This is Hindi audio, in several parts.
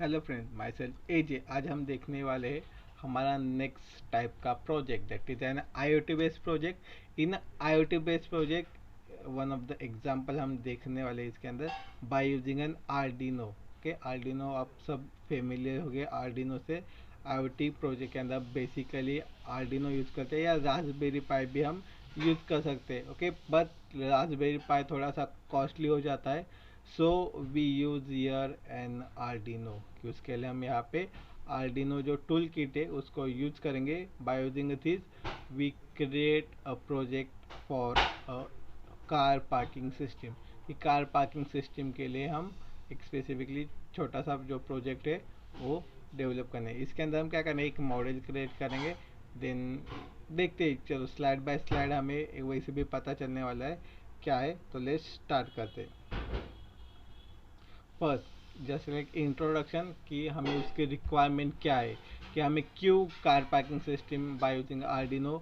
Hello friend, myself AJ. आज हम देखने वाले हैं हमारा नेक्स्ट टाइप का project, that is an IoT based project. In IoT based project one of the example हम देखने वाले हैं इसके अंदर by using an Arduino. Okay, Arduino आप सब फेमिलियर हो गए आर्डिनो से। IoT प्रोजेक्ट के अंदर बेसिकली आर्डिनो यूज़ करते हैं या रास्पबेरी पाई भी हम यूज़ कर सकते हैं। ओके, बट रास्पबेरी पाई थोड़ा सा कॉस्टली हो जाता है, so we use here an Arduino. कि उसके लिए हम यहाँ पे आर्डिनो जो टूल किट है उसको यूज करेंगे। By using this we create a project for a car parking system. कि कार पार्किंग सिस्टम के लिए हम एक स्पेसिफिकली छोटा सा जो प्रोजेक्ट है वो डेवलप करना है। इसके अंदर हम क्या करेंगे, एक मॉडल क्रिएट करेंगे। देन देखते हैं, चलो स्लाइड बाय स्लाइड हमें वैसे भी पता चलने वाला है क्या है। तो लेट्स स्टार्ट करते हैं। फर्स्ट जस्ट लाइक इंट्रोडक्शन कि हमें उसकी रिक्वायरमेंट क्या है, कि हमें क्यों car parking system by using Arduino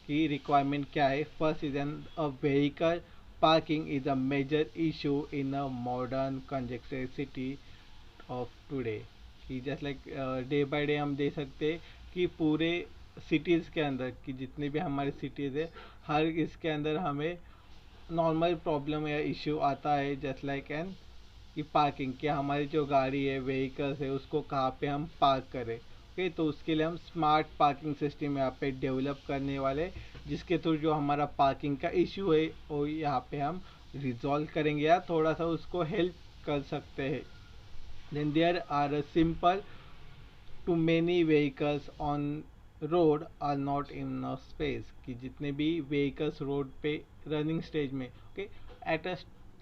की रिक्वायरमेंट क्या है। First is an a vehicle parking is a major issue in a modern congested city of today. कि just like day by day हम देख सकते हैं कि पूरे सिटीज़ के अंदर, कि जितने भी हमारे सिटीज़ है, हर इसके अंदर हमें नॉर्मल प्रॉब्लम या इश्यू आता है। जस्ट लाइक एन कि पार्किंग, क्या हमारी जो गाड़ी है, व्हीकल्स है, उसको कहाँ पे हम पार्क करें। ओके, तो उसके लिए हम स्मार्ट पार्किंग सिस्टम यहाँ पे डेवलप करने वाले, जिसके थ्रू जो हमारा पार्किंग का इशू है वो यहाँ पे हम रिजॉल्व करेंगे या थोड़ा सा उसको हेल्प कर सकते हैं। Then there are simple too many vehicles on road are not in space. कि जितने भी व्हीकल्स रोड पे रनिंग स्टेज में, ओके, एट अ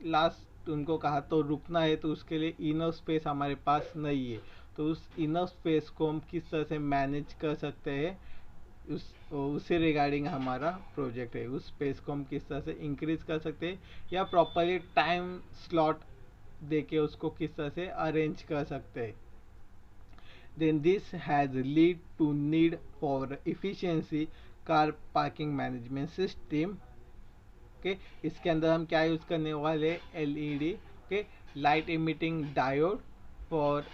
लास्ट उनको कहा तो रुकना है, तो उसके लिए इनर स्पेस हमारे पास नहीं है। तो उस इनर स्पेस को हम किस तरह से मैनेज कर सकते हैं, उससे रिगार्डिंग हमारा प्रोजेक्ट है। उस स्पेस को हम किस तरह से इंक्रीज कर सकते हैं या प्रॉपरली टाइम स्लॉट देके उसको किस तरह से अरेंज कर सकते हैं। Then this has lead to need for efficiency car parking management system। Okay, इसके अंदर हम क्या यूज़ करने वाले, LED, okay, light emitting diode, for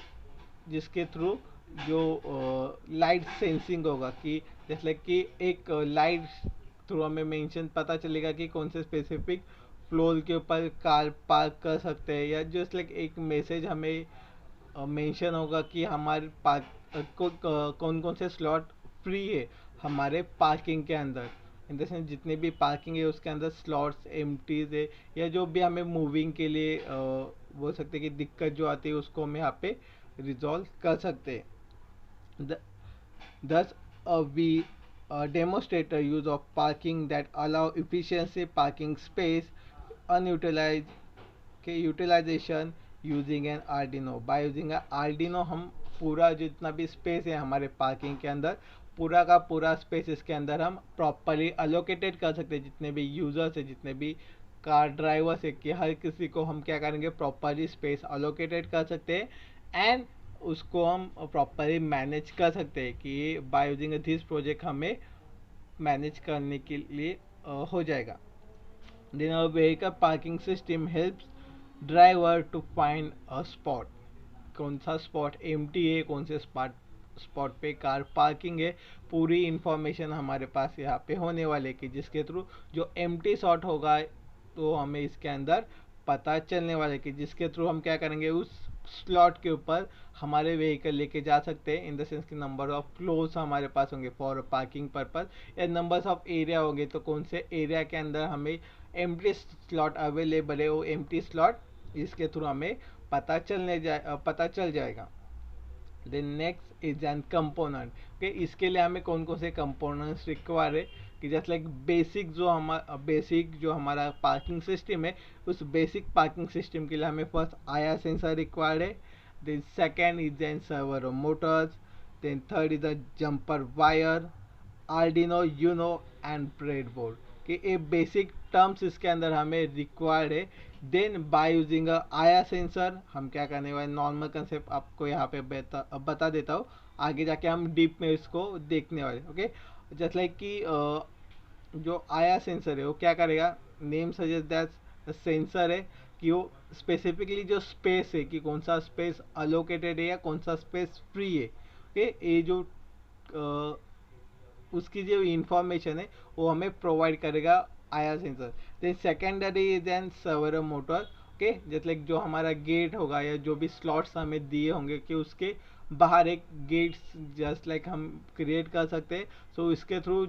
जिसके थ्रू जो लाइट सेंसिंग होगा, कि जैसे लाइक कि एक लाइट थ्रू हमें मेंशन पता चलेगा कि कौन से स्पेसिफिक फ्लोर के ऊपर कार पार्क कर सकते हैं, या जस्ट लाइक एक मैसेज हमें मेंशन होगा कि हमारे कौन कौन से स्लॉट फ्री है हमारे पार्किंग के अंदर। इन द सेंस जितने भी पार्किंग है उसके अंदर स्लॉट्स एम्प्टीज है, या जो भी हमें मूविंग के लिए बोल सकते हैं कि दिक्कत जो आती है उसको हम यहाँ पे रिजॉल्व कर सकते हैं। Thus, we demonstrate the use of parking that allow efficiency parking space unutilized, के utilization using an Arduino। by using a Arduino हम पूरा जितना भी स्पेस है हमारे पार्किंग के अंदर, पूरा का पूरा स्पेस इसके अंदर हम प्रॉपरली अलोकेटेड कर सकते हैं। जितने भी यूजर्स है, जितने भी कार ड्राइवर्स है, कि हर किसी को हम क्या करेंगे, प्रॉपरली स्पेस अलोकेटेड कर सकते हैं एंड उसको हम प्रॉपरली मैनेज कर सकते हैं। कि बाय यूजिंग दिस प्रोजेक्ट हमें मैनेज करने के लिए हो जाएगा। Then our vehicle parking system helps driver to find a spot. कौन सा स्पॉट एम्प्टी है, कौन से स्पॉट पे कार पार्किंग है, पूरी इंफॉर्मेशन हमारे पास यहाँ पे होने वाले, कि जिसके थ्रू जो एम्प्टी स्लॉट होगा तो हमें इसके अंदर पता चलने वाले, कि जिसके थ्रू हम क्या करेंगे, उस स्लॉट के ऊपर हमारे व्हीकल लेके जा सकते हैं। इन द सेंस कि नंबर ऑफ फ्लोर्स हमारे पास होंगे फॉर पार्किंग पर्पज, या नंबर्स ऑफ एरिया होंगे, तो कौन से एरिया के अंदर हमें एम्प्टी स्लॉट अवेलेबल है, वो एम्प्टी स्लॉट इसके थ्रू हमें पता चल जाएगा। Then next is an component, कि इसके लिए हमें कौन कौन से कंपोनेंट्स रिक्वायर है। कि जस्ट लाइक बेसिक जो हमारा पार्किंग सिस्टम है, उस बेसिक पार्किंग सिस्टम के लिए हमें फर्स्ट आया सेंसर रिक्वायर्ड है। Then second is an servo motors. Then third is a jumper wire, Arduino Uno and breadboard. कि ये बेसिक टर्म्स इसके अंदर हमें रिक्वायर्ड है। Then by using IR sensor हम क्या करने वाले, नॉर्मल कंसेप्ट आपको यहाँ पे बता देता हूँ, आगे जाके हम डीप में इसको देखने वाले। ओके, जस्ट लाइक कि जो आया सेंसर है वो क्या करेगा, नेम सजेस्ट दैट सेंसर है कि वो स्पेसिफिकली जो स्पेस है कि कौन सा स्पेस अलोकेटेड है या कौन सा स्पेस फ्री है। ओके, ये जो उसकी जो इंफॉर्मेशन है वो हमें प्रोवाइड करेगा IR sensor. Then secondary is an servo motor. Okay, जैसे लाइक जो हमारा गेट होगा या जो भी स्लॉट्स हमें दिए होंगे कि उसके बाहर एक गेट्स जस्ट लाइक हम क्रिएट कर सकते हैं। सो इसके थ्रू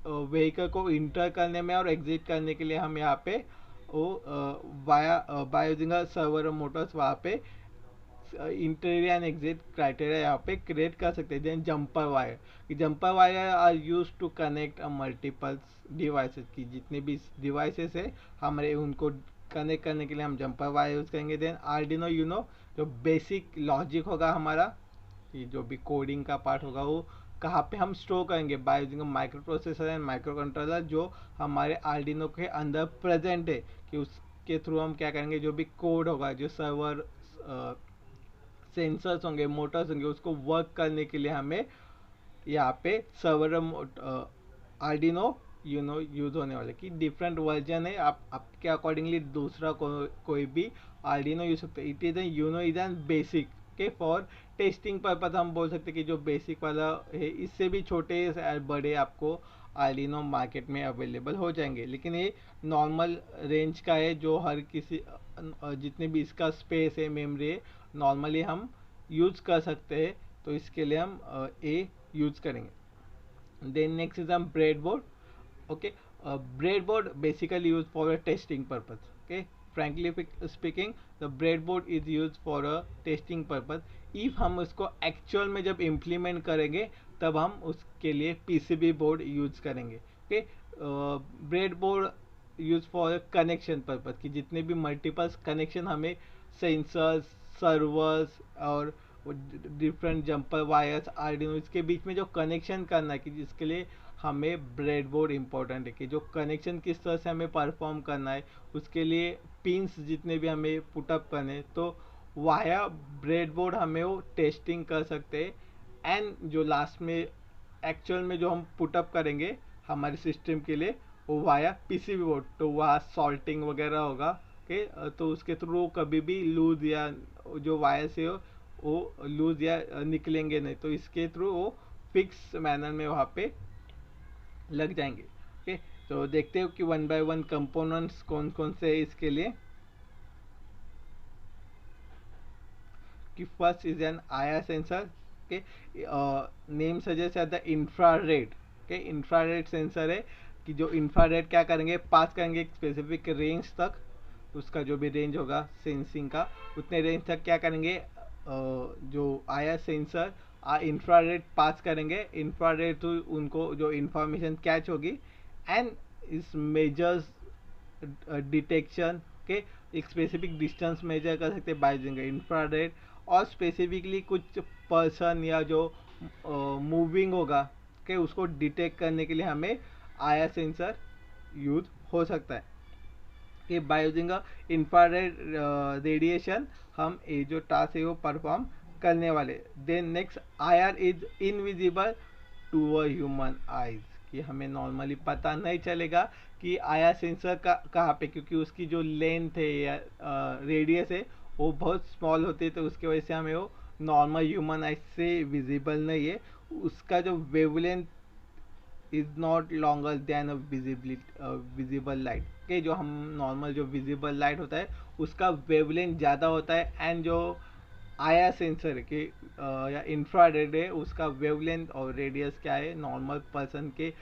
व्हीकल को इंटर करने में और एग्जिट करने के लिए हम यहाँ पे वो via by using server Motors वहाँ पे इंटीरियर एंड एग्जिट क्राइटेरिया यहाँ पे क्रिएट कर सकते हैं। Then jumper wire, jumper wire are use to connect multiple devices की जितने भी डिवाइसेस है हमारे उनको कनेक्ट करने के लिए हम जंपर वायर यूज करेंगे। देन आर्डिनो यूनो, जो बेसिक लॉजिक होगा हमारा कि जो भी कोडिंग का पार्ट होगा वो कहाँ पे हम स्टोर करेंगे by using micro processor and micro controller जो हमारे आर्डिनो के अंदर प्रेजेंट है, कि उसके थ्रू हम क्या करेंगे जो भी कोड होगा जो सर्वर सेंसर्स होंगे मोटर्स होंगे उसको वर्क करने के लिए हमें यहाँ पे सर्वर आर्डिनो यूनो यूज होने वाले की डिफरेंट वर्जन है। आप आपके अकॉर्डिंगली दूसरा कोई भी आर्डिनो यूज सकते हैं। It is an Uno is an basic के फॉर टेस्टिंग पर्पज हम बोल सकते हैं कि जो बेसिक वाला है इससे भी छोटे बड़े आपको आर्डिनो मार्केट में अवेलेबल हो जाएंगे, लेकिन ये नॉर्मल रेंज का है जो हर किसी जितने भी इसका स्पेस है मेमोरी है नॉर्मली हम यूज कर सकते हैं। तो इसके लिए हम ए यूज करेंगे। देन नेक्स्ट इज हम bread board. Okay, breadboard basically used for a testing purpose. Okay, frankly speaking the breadboard is used for a testing purpose. if हम उसको एक्चुअल में जब इम्प्लीमेंट करेंगे तब हम उसके लिए पीसीबी बोर्ड यूज करेंगे। Okay, breadboard use for connection purpose कि जितने भी मल्टीपल कनेक्शन हमें सेंसर्स सर्वर्स और डिफरेंट जंपर वायर्स आर्डिनो इसके बीच में जो कनेक्शन करना है कि जिसके लिए हमें ब्रेडबोर्ड इम्पोर्टेंट है कि जो कनेक्शन किस तरह से हमें परफॉर्म करना है उसके लिए पिंस जितने भी हमें पुटअप करने तो वाया ब्रेडबोर्ड हमें वो टेस्टिंग कर सकते हैं। एंड जो लास्ट में एक्चुअल में जो हम पुटअप करेंगे हमारे सिस्टम के लिए वो वाया पीसीबी बोर्ड, तो वहाँ सॉल्टिंग वगैरह होगा। ओके, तो उसके थ्रू कभी भी लूज या जो वायर से हो वो लूज या निकलेंगे नहीं, तो इसके थ्रू वो फिक्स मैनर में वहाँ पे लग जाएंगे। ओके, तो देखते हो कि वन बाय वन कंपोनेंट्स कौन कौन से है इसके लिए। कि first is an IR sensor. Okay, name suggest as the infrared. Okay, infrared sensor है कि जो इंफ्रारेड क्या करेंगे पास करेंगे एक स्पेसिफिक रेंज तक, उसका जो भी रेंज होगा सेंसिंग का उतने रेंज तक क्या करेंगे जो आईआर सेंसर इंफ्रारेड पास करेंगे। इंफ्रारेड थ्रू उनको जो इंफॉर्मेशन कैच होगी एंड इस मेजर्स डिटेक्शन के एक स्पेसिफिक डिस्टेंस मेजर कर सकते हैं बाय यूजिंग इंफ्रारेड। और स्पेसिफिकली कुछ पर्सन या जो मूविंग होगा कि उसको डिटेक्ट करने के लिए हमें आईआर सेंसर यूज हो सकता है कि बाय यूजिंग इंफ्रारेड रेडिएशन हम ये जो टास्क है वो परफॉर्म करने वाले। Then next IR is invisible to a human eyes कि हमें नॉर्मली पता नहीं चलेगा कि आईआर सेंसर का कहाँ पे, क्योंकि उसकी जो लेंथ है या रेडियस है वो बहुत स्मॉल होती है, तो उसकी वजह से हमें वो नॉर्मल ह्यूमन आइज से विजिबल नहीं है। उसका जो wavelength is not longer than visible light के जो हम नॉर्मल जो विजिबल लाइट होता है उसका वेवलेंथ ज़्यादा होता है। एंड जो आईआर सेंसर के या इंफ्रारेड है उसका वेवलेंथ और रेडियस क्या है नॉर्मल पर्सन के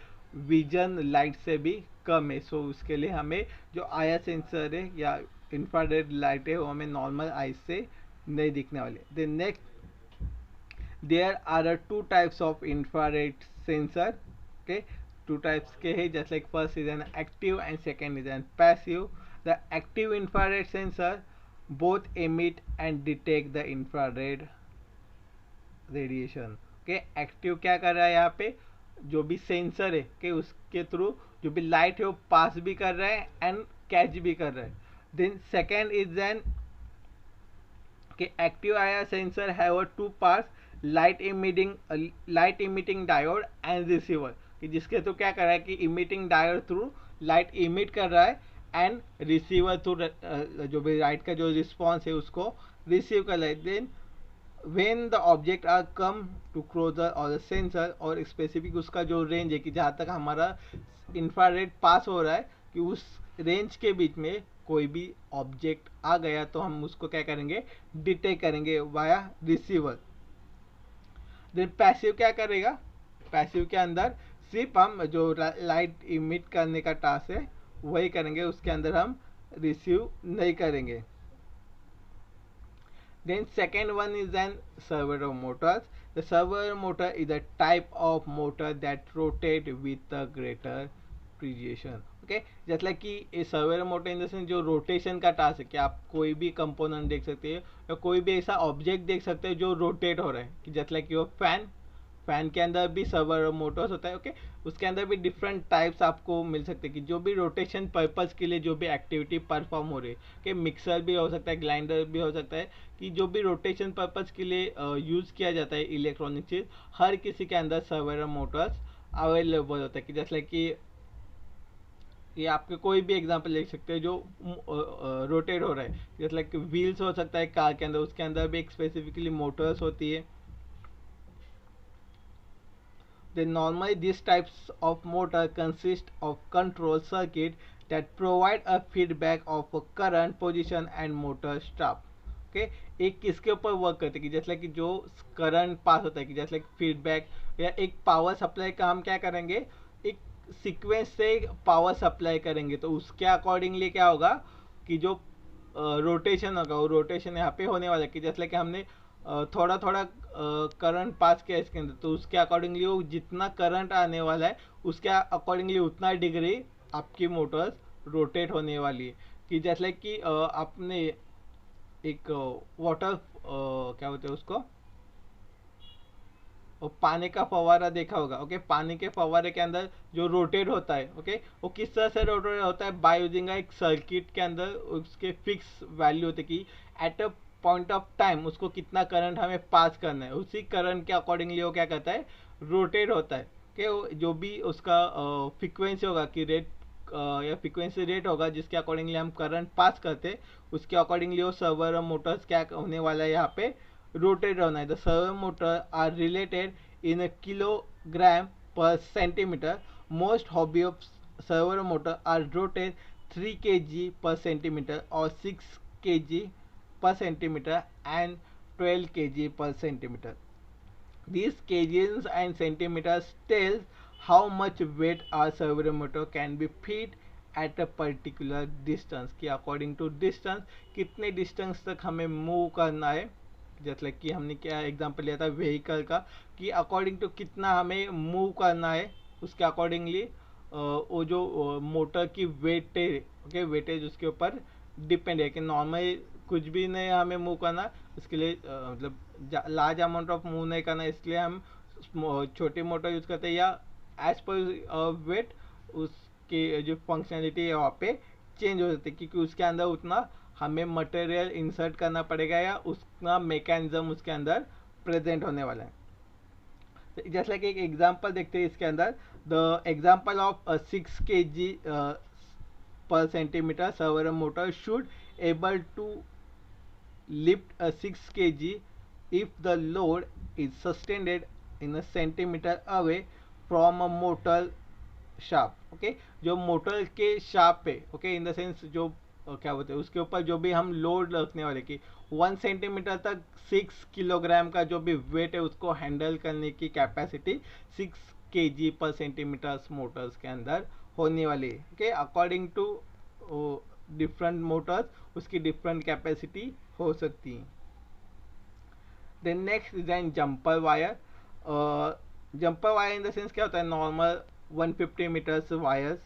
विजन लाइट से भी कम है। सो उसके लिए हमें जो आईआर सेंसर है या इंफ्रारेड लाइट है वो हमें नॉर्मल आइज से नहीं दिखने वाले। Then next there are two types of infrared sensor. okay, two types के है just like first is an active and second is an passive. The active infrared sensor both emit and detect the infrared radiation. okay, active क्या कर रहा है यहाँ पे जो भी सेंसर है कि उसके थ्रू जो भी लाइट है वो पास भी कर रहा है एंड कैच भी कर रहा है। देन सेकेंड इज एन कि active IR sensor have two parts light emitting diode and receiver कि जिसके थ्रू क्या कर रहा है कि emitting diode through light emit कर रहा है एंड रिसीवर थ्रू जो भी राइट का जो रिस्पॉन्स है उसको रिसीव कर ले। Then when the object are come to closer or the sensor और स्पेसिफिक उसका जो रेंज है कि जहाँ तक हमारा इंफ्रारेड पास हो रहा है कि उस रेंज के बीच में कोई भी ऑब्जेक्ट आ गया तो हम उसको क्या करेंगे, डिटेक्ट करेंगे वाया रिसीवर। देन पैसिव क्या करेगा, पैसिव के अंदर सिर्फ हम जो लाइट इमिट करने का टास्क है वही करेंगे, उसके अंदर हम रिसीव नहीं करेंगे। Then second one is an servo motors. The servo motor is a type of motor that rotate with a greater precision. Okay, जैसे कि ये surveyor motor in the sense जो रोटेशन का टास्क है कि आप कोई भी कंपोनेंट देख सकते हैं या कोई भी ऐसा ऑब्जेक्ट देख सकते हैं जो रोटेट हो रहा है, कि जैसे कि वो फैन, फैन के अंदर भी सर्वो मोटर्स होता है। ओके, उसके अंदर भी डिफरेंट टाइप्स आपको मिल सकते हैं कि जो भी रोटेशन पर्पस के लिए जो भी एक्टिविटी परफॉर्म हो रही है, कि मिक्सर भी हो सकता है, ग्राइंडर भी हो सकता है, कि जो भी रोटेशन पर्पस के लिए यूज़ किया जाता है इलेक्ट्रॉनिक चीज़, हर किसी के अंदर सर्वो मोटर्स अवेलेबल होता है। कि जैसे कि ये आपके कोई भी एग्जांपल ले सकते हैं जो रोटेट हो रहा है, जैसे लाइक व्हील्स हो सकता है कार के अंदर, उसके अंदर भी एक स्पेसिफिकली मोटर्स होती है। Then normally these types of motor consist of control circuit that provide a feedback of a current position and motor stop. Okay, एक किसके ऊपर वर्क करते हैं कि जैसे कि जो करंट पास होता है, कि जैसे फीडबैक या एक पावर सप्लाई का हम क्या करेंगे, एक सीक्वेंस से पावर सप्लाई करेंगे तो उसके अकॉर्डिंगली क्या होगा कि जो रोटेशन होगा वो रोटेशन यहाँ पे होने वाला है। कि जैसे कि हमने थोड़ा थोड़ा करंट पास किया इसके अंदर तो उसके अकॉर्डिंगली वो जितना करंट आने वाला है उसके अकॉर्डिंगली उतना डिग्री आपकी मोटर्स रोटेट होने वाली है। कि जैसे कि आपने एक वाटर क्या बोलते हैं उसको, और पानी का फवारा देखा होगा। ओके, पानी के फवारे के अंदर जो रोटेट होता है, ओके, वो किस तरह से रोटेट होता है, बाय यूजिंग एक सर्किट के अंदर उसके फिक्स वैल्यू होती है कि at a point of time उसको कितना करंट हमें पास करना है, उसी करंट के अकॉर्डिंगली वो क्या करता है, रोटेट होता है। कि जो भी उसका फ्रिक्वेंसी होगा कि रेट या फ्रिक्वेंसी रेट होगा जिसके अकॉर्डिंगली हम करंट पास करते, उसके अकॉर्डिंगली वो सर्वो मोटर्स क्या होने वाला है, यहाँ पे रोटेट होना है। The servo motor are related in a kilogram per centimetre. Most hobby of servo motor are rotate 3 kg per centimeter or 6 kg per centimeter and 12 kg per centimeter. These kgs and centimeters tells how much weight our servo motor can be fit at a particular distance, कि according to distance कितने distance तक हमें मूव करना है। जैसे कि हमने क्या एग्जांपल लिया था व्हीकल का, कि अकॉर्डिंग टू कितना हमें मूव करना है उसके अकॉर्डिंगली वो जो मोटर की वेटेज, ओके, वेटेज उसके ऊपर डिपेंड है। कि नॉर्मल कुछ भी नहीं हमें मूव करना, उसके लिए मतलब लार्ज अमाउंट ऑफ मूव नहीं करना, इसलिए हम छोटी मोटर यूज़ करते हैं, या एज पर वेट उसकी जो फंक्शनलिटी है वहाँ पे चेंज हो जाती है, क्योंकि उसके अंदर उतना हमें मटेरियल इंसर्ट करना पड़ेगा या उसका मैकेनिज्म उसके अंदर प्रेजेंट होने वाला है। तो जैसा कि एक एग्जांपल देखते हैं इसके अंदर, the example of 6 kg per centimeter servo motor should able to lift a 6 kg if the load is sustained in a centimeter away from a motor shaft. Okay, जो मोटर के शाफ्ट पे, ओके, इन द सेंस जो क्या बोलते हैं उसके ऊपर जो भी हम लोड रखने वाले की 1 सेंटीमीटर तक 6 किलोग्राम का जो भी वेट है उसको हैंडल करने की कैपेसिटी 6 kg पर सेंटीमीटर मोटर्स के अंदर होने वाली है। Okay, according to different motors उसकी डिफरेंट कैपेसिटी हो सकती है। Then next is an jumper wire. Jumper wire in the sense क्या होता है, normal 150 metres wires,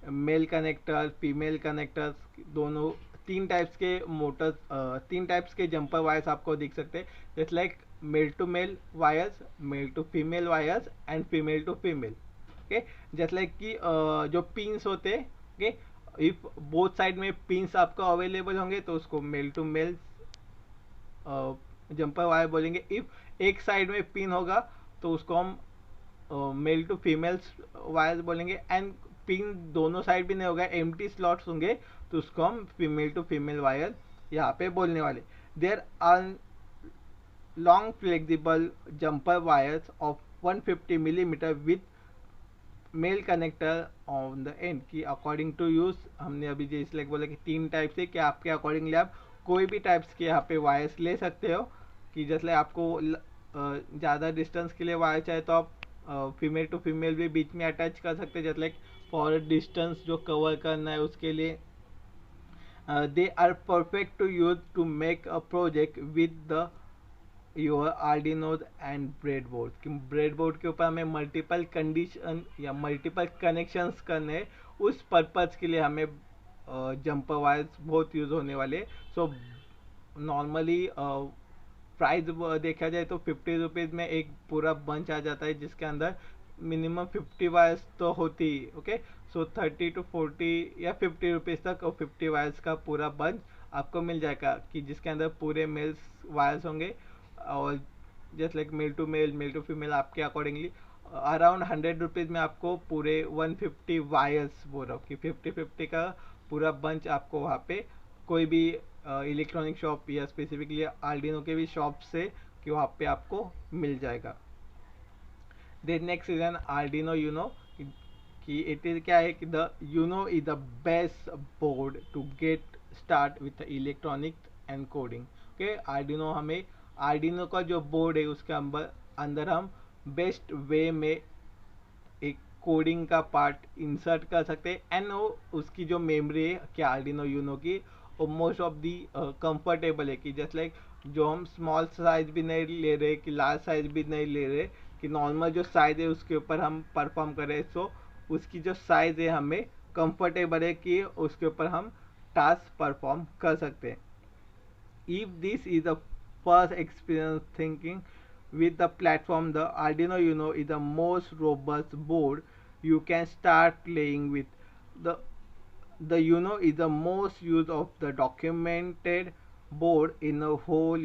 male connector female connectors, दोनों तीन टाइप्स के मोटर्स, तीन टाइप्स के जंपर वायर्स आपको दिख सकते हैं। जैसे like male to male wires, male to female wires and female to female. Okay, जैसे लाइक कि जो पिंस होते हैं, ओके, इफ बोथ साइड में पिंस आपको अवेलेबल होंगे तो उसको male to male jumper wire बोलेंगे। इफ एक साइड में पिन होगा तो उसको हम मेल टू फीमेल्स वायर्स बोलेंगे। एंड पिन दोनों साइड भी नहीं होगा, एम्प्टी स्लॉट्स होंगे, तो उसको हम फीमेल टू फीमेल वायर यहाँ पे बोलने वाले। There are long flexible jumper wires of 150 millimetre with male connector on the end, की अकॉर्डिंग टू यूज हमने अभी जैसे लाइक बोला कि 3 टाइप से, कि आपके अकॉर्डिंगली आप कोई भी टाइप्स के यहाँ पे वायर्स ले सकते हो, कि जैसे आपको ज़्यादा डिस्टेंस के लिए वायर चाहे तो आप फीमेल टू फीमेल भी बीच में अटैच कर सकते हैं, जैसे लाइक फॉर डिस्टेंस जो कवर करना है उसके लिए। They are perfect to use to make a project with the your Arduinos and breadboard, कि ब्रेडबोर्ड के ऊपर हमें मल्टीपल कंडीशन या मल्टीपल कनेक्शंस करने, उस पर्पज के लिए हमें जंपर वायर्स बहुत यूज होने वाले। सो नॉर्मली प्राइस देखा जाए तो 50 रुपीज़ में एक पूरा बंच आ जाता है, जिसके अंदर मिनिमम 50 वायर्स तो होती ही। ओके, सो 30 to 40 या 50 रुपीज़ तक और 50 वायर्स का पूरा बंच आपको मिल जाएगा, कि जिसके अंदर पूरे मेल्स वायर्स होंगे, और just like male to female आपके अकॉर्डिंगली अराउंड 100 रुपीज़ में आपको पूरे 150 वायर्स बोल रहा हूँ कि 50-50 का पूरा बंच आपको वहाँ पे कोई भी इलेक्ट्रॉनिक शॉप या स्पेसिफिकली आर्डिनो के भी शॉप से कि वहाँ पे आपको मिल जाएगा। Then next is an Arduino Uno, कि इट इज क्या है कि the Uno is the best board to get start with electronics and coding. Okay, Arduino हमें आर्डिनो का जो बोर्ड है उसके अंदर हम बेस्ट वे में एक कोडिंग का पार्ट इंसर्ट कर सकते हैं, एंड उसकी जो मेमोरी है कि आर्डिनो यूनो की, वो मोस्ट ऑफ दी कंफर्टेबल है, कि जस्ट लाइक जो हम स्मॉल साइज भी नहीं ले रहे, कि लार्ज साइज भी नहीं ले रहे, कि नॉर्मल जो साइज है उसके ऊपर हम परफॉर्म करें, सो उसकी जो साइज है हमें कंफर्टेबल है कि उसके ऊपर हम टास्क परफॉर्म कर सकते हैं। If this is the first experience thinking with the platform, the Arduino Uno is the most robust board you can start playing with. The the Uno is the most used of the documented board in the whole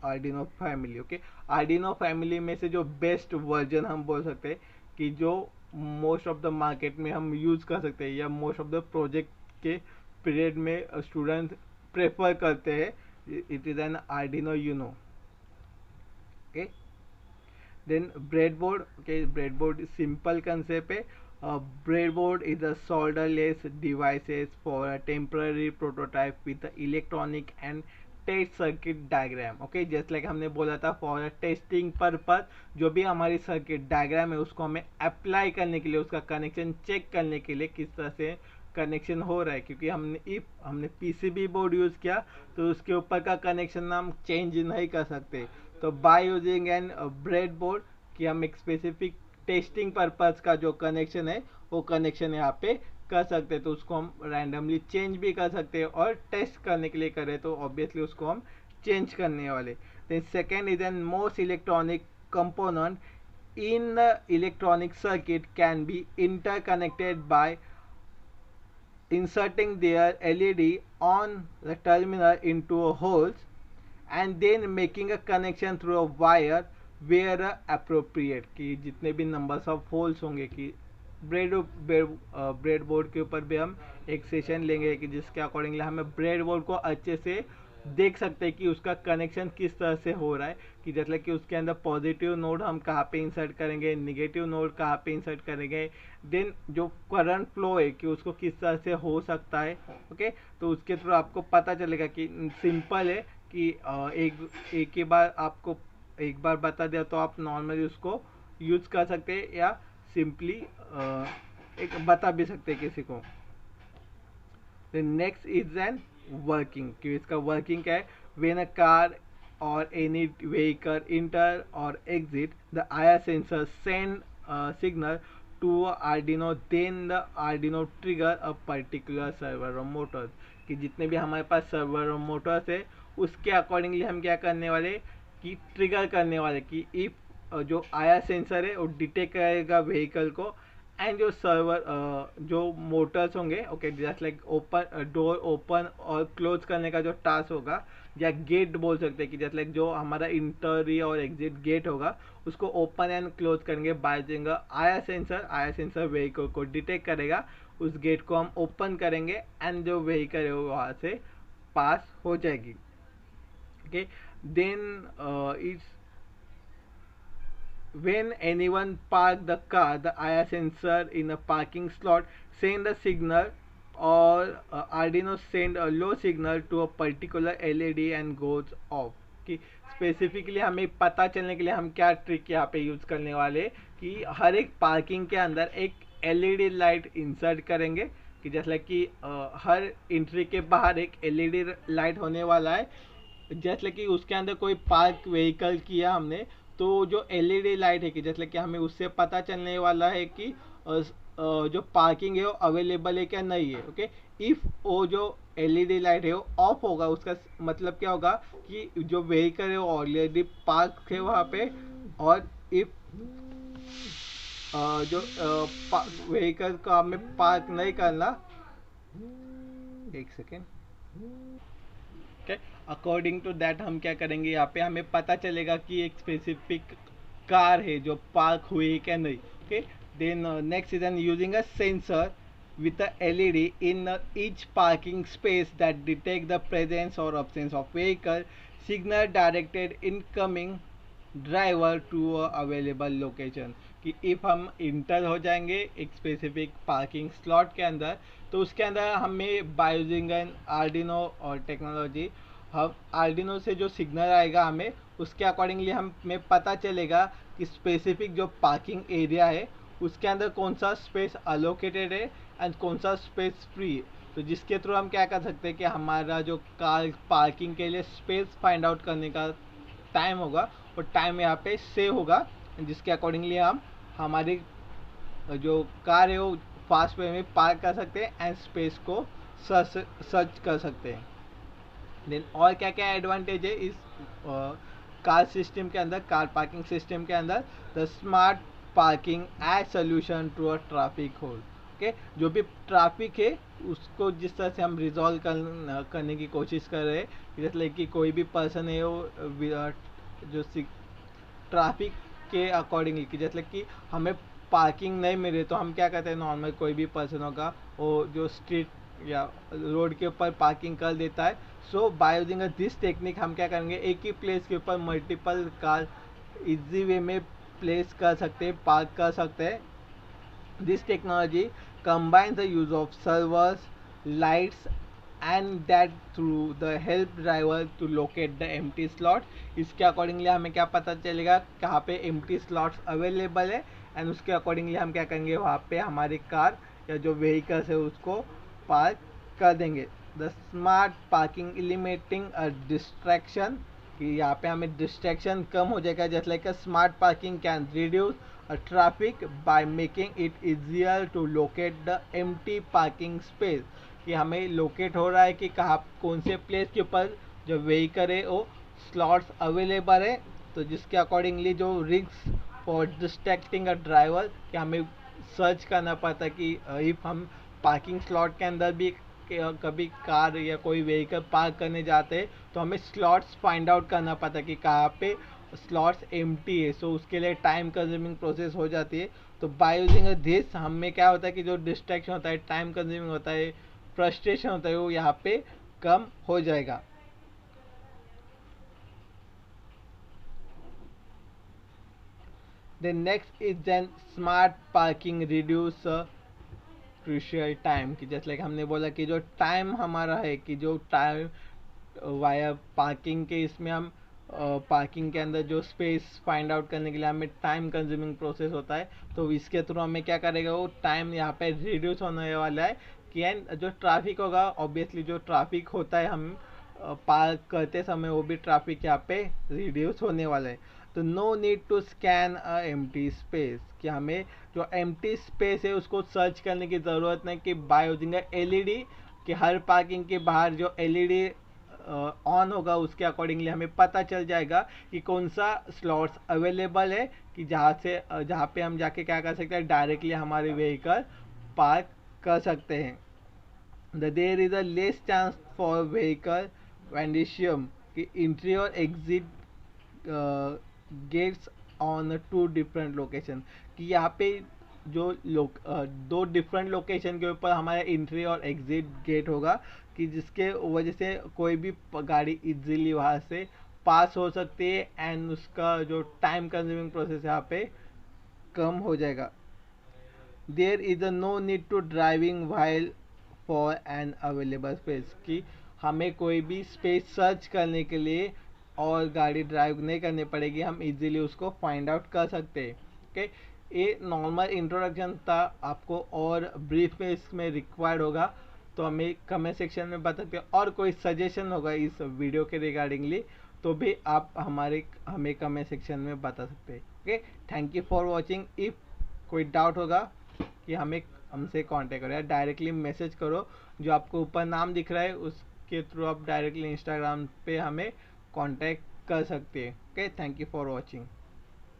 Arduino family. Okay, Arduino family में से जो बेस्ट वर्जन हम बोल सकते हैं, कि जो मोस्ट ऑफ द मार्केट में हम यूज कर सकते हैं, या मोस्ट ऑफ द प्रोजेक्ट के पीरियड में स्टूडेंट प्रेफर करते हैं, it is an Arduino Uno. Okay, then breadboard. Okay, breadboard is simple concept है. Breadboard is a solderless devices for a temporary prototype with the electronic and test circuit diagram. Okay, just like हमने बोला था for a testing purpose, जो भी हमारी सर्किट डायग्राम है उसको हमें अप्लाई करने के लिए, उसका कनेक्शन चेक करने के लिए किस तरह से कनेक्शन हो रहा है, क्योंकि हमने पीसीबी बोर्ड यूज किया तो उसके ऊपर का कनेक्शन हम चेंज नहीं कर सकते। तो by using an bread board, कि हम एक स्पेसिफिक टेस्टिंग पर्पज का जो कनेक्शन है वो कनेक्शन यहाँ पे कर सकते हैं, तो उसको हम रैंडमली चेंज भी कर सकते हैं, और टेस्ट करने के लिए करें तो ऑब्वियसली उसको हम चेंज करने वाले। Then second is an most electronic component in the electronic circuit can be interconnected by inserting their LED on the terminal into a holes and then making a connection through a wire where appropriate, कि जितने भी नंबर्स ऑफ होल्स होंगे, कि ब्रेड बोर्ड के ऊपर भी हम एक सेशन लेंगे कि जिसके अकॉर्डिंगली हमें ब्रेड बोर्ड को अच्छे से देख सकते हैं कि उसका कनेक्शन किस तरह से हो रहा है, कि जैसे कि उसके अंदर पॉजिटिव नोड हम कहाँ पे इंसर्ट करेंगे, नेगेटिव नोड कहाँ पे इंसर्ट करेंगे, देन जो करंट फ्लो है कि उसको किस तरह से हो सकता है। ओके, तो उसके थ्रू आपको पता चलेगा कि सिंपल है कि एक ही बार आपको एक बार बता दिया तो आप नॉर्मली उसको यूज कर सकते हैं, या सिंपली एक बता भी सकते हैं किसी को। नेक्स्ट इज एन वर्किंग, कि इसका वर्किंग क्या है। When a car or any vehicle enter or exit, the IR sensor send a signal to Arduino, then the Arduino trigger a particular server or motor, कि जितने भी हमारे पास सर्वर और मोटर्स है उसके अकॉर्डिंगली हम क्या करने वाले, कि ट्रिगर करने वाले, कि इफ जो आया सेंसर है वो डिटेक्ट करेगा व्हीकल को, एंड जो सर्वर जो मोटर्स होंगे, okay, just like open door open और क्लोज करने का जो टास्क होगा, या गेट बोल सकते हैं कि जस्ट लाइक जो हमारा इंटरी और एग्जिट गेट होगा उसको ओपन एंड क्लोज करेंगे by using IR sensor vehicle को डिटेक्ट करेगा, उस गेट को हम ओपन करेंगे एंड जो व्हीकल है वो वहाँ से पास हो जाएगी। Okay, then it's when anyone park the car, the IR sensor in a parking slot send a signal, or Arduino send a low signal to a particular LED and goes off। कि स्पेसिफिकली हमें पता चलने के लिए हम क्या ट्रिक यहाँ पे यूज करने वाले कि हर एक पार्किंग के अंदर एक एलईडी लाइट इंसर्ट करेंगे, कि जैसे कि हर एंट्री के बाहर एक एलईडी लाइट होने वाला है, जैसे कि उसके अंदर कोई पार्क व्हीकल किया हमने तो जो एलईडी लाइट है कि जैसे कि हमें उससे पता चलने वाला है कि जो पार्किंग है वो अवेलेबल है क्या नहीं है। ओके, इफ वो जो एलईडी लाइट है वो ऑफ होगा, उसका मतलब क्या होगा कि जो व्हीकल है वो ऑलरेडी पार्क है वहाँ पे, और इफ जो व्हीकल को हमें पार्क नहीं करना, एक second, okay, according to that हम क्या करेंगे, यहाँ पे हमें पता चलेगा कि एक स्पेसिफिक कार है जो पार्क हुई है क्या नहीं। Okay, then next is an using a sensor with a LED in each parking space that detect the presence or absence of vehicle, signal directed incoming driver to a available location। कि इफ हम इंटर हो जाएंगे एक स्पेसिफिक पार्किंग स्लॉट के अंदर, तो उसके अंदर हमें बाय यूजिंग एन आर्डिनो और टेक्नोलॉजी, हम आर्डिनो से जो सिग्नल आएगा हमें उसके अकॉर्डिंगली हमें पता चलेगा कि स्पेसिफिक जो पार्किंग एरिया है उसके अंदर कौन सा स्पेस अलोकेटेड है एंड कौन सा स्पेस फ्री है। तो जिसके थ्रू हम क्या कर सकते हैं कि हमारा जो कार पार्किंग के लिए स्पेस फाइंड आउट करने का टाइम होगा और टाइम यहाँ पे सेव होगा, जिसके अकॉर्डिंगली हम हमारी जो कार है वो फास्ट वे में पार्क कर सकते हैं एंड स्पेस को सर्च कर सकते हैं। देन और क्या क्या एडवांटेज है इस कार सिस्टम के अंदर, कार पार्किंग सिस्टम के अंदर, the smart parking as solution to a traffic hole. Okay, जो भी ट्रैफिक है उसको जिस तरह से हम रिजॉल्व करने की कोशिश कर रहे हैं, जैसे कि कोई भी पर्सन है वो जो ट्रैफिक के अकॉर्डिंगली कि जैसे कि हमें पार्किंग नहीं मिले तो हम क्या करते हैं, नॉर्मल कोई भी पर्सन होगा वो जो स्ट्रीट या रोड के ऊपर पार्किंग कर देता है। सो बाय यूजिंग दिस टेक्निक हम क्या करेंगे, एक ही प्लेस के ऊपर मल्टीपल कार इजी वे में प्लेस कर सकते हैं, पार्क कर सकते हैं। This technology combines the use of servers, lights and that through the help driver to locate the empty slot। इसके अकॉर्डिंगली हमें क्या पता चलेगा कहाँ पे empty slots अवेलेबल है एंड उसके अकॉर्डिंगली हम क्या करेंगे वहाँ पे हमारी कार या जो व्हीकल्स है उसको पार्क कर देंगे। The smart parking eliminating a distraction, कि यहाँ पे हमें डिस्ट्रैक्शन कम हो जाएगा, जैसे like a smart parking can reduce traffic by making it easier to locate the empty parking space. कि हमें लोकेट हो रहा है कि कहाँ कौन से प्लेस के ऊपर जो व्हीकल है वो स्लॉट्स अवेलेबल है, तो जिसके अकॉर्डिंगली जो risk for distracting a driver कि हमें सर्च करना पड़ता है कि इफ हम पार्किंग स्लॉट के अंदर भी कभी कार या कोई व्हीकल पार्क करने जाते हैं तो हमें स्लॉट्स फाइंड आउट करना पड़ता है कि कहाँ पे स्लॉट्स एम्प्टी है। सो उसके लिए टाइम कंज्यूमिंग प्रोसेस हो जाती है। तो बाय यूजिंग दिस हमें क्या होता है कि जो डिस्ट्रैक्शन होता है, टाइम कंज्यूमिंग होता है, फ्रस्ट्रेशन होता है, वो यहाँ पे कम हो जाएगा। The next is then smart parking reduce crucial time, कि जैसे लाइक हमने बोला कि जो टाइम हमारा है कि जो टाइम वाया पार्किंग के इसमें हम पार्किंग के अंदर जो स्पेस फाइंड आउट करने के लिए हमें टाइम कंज्यूमिंग प्रोसेस होता है, तो इसके थ्रू हमें क्या करेगा वो टाइम यहाँ पे रिड्यूस होने वाला है। कि एंड जो ट्रैफिक होगा ऑब्वियसली जो ट्रैफिक होता है हम पार्क करते समय वो भी ट्रैफिक यहाँ पे रिड्यूस होने वाला है। तो no need to scan a empty space, कि हमें जो एम्प्टी स्पेस है उसको सर्च करने की ज़रूरत नहीं, कि बाय यूजिंग एलईडी कि हर पार्किंग के बाहर जो एलईडी ऑन होगा उसके अकॉर्डिंगली हमें पता चल जाएगा कि कौन सा स्लॉट्स अवेलेबल है, कि जहाँ पे हम जाके क्या कर सकते हैं, डायरेक्टली हमारे व्हीकल पार्क कर सकते हैं। There is a less chance for vehicle vandalism कि एंट्री और exit gates on two different location, कि यहाँ पे जो दो डिफरेंट लोकेशन के ऊपर हमारा एंट्री और एग्जिट गेट होगा, कि जिसके वजह से कोई भी गाड़ी इजीली वहाँ से पास हो सकती है एंड उसका जो टाइम कंज्यूमिंग प्रोसेस यहाँ पे कम हो जाएगा। There is a no need to driving while for an available space, कि हमें कोई भी स्पेस सर्च करने के लिए और गाड़ी ड्राइव नहीं करनी पड़ेगी, हम इजीली उसको फाइंड आउट कर सकते हैं। ओके, ये नॉर्मल इंट्रोडक्शन था, आपको और ब्रीफ में इसमें रिक्वायर्ड होगा तो हमें कमेंट सेक्शन में बता सकते हैं, और कोई सजेशन होगा इस वीडियो के रिगार्डिंगली तो भी आप हमें कमेंट सेक्शन में बता सकते हैं। Okay, thank you for watching. If कोई डाउट होगा कि हमसे कांटेक्ट करो या डायरेक्टली मैसेज करो, जो आपको ऊपर नाम दिख रहा है उसके थ्रू आप डायरेक्टली इंस्टाग्राम पे हमें कांटेक्ट कर सकते हैं। Okay, thank you for watching.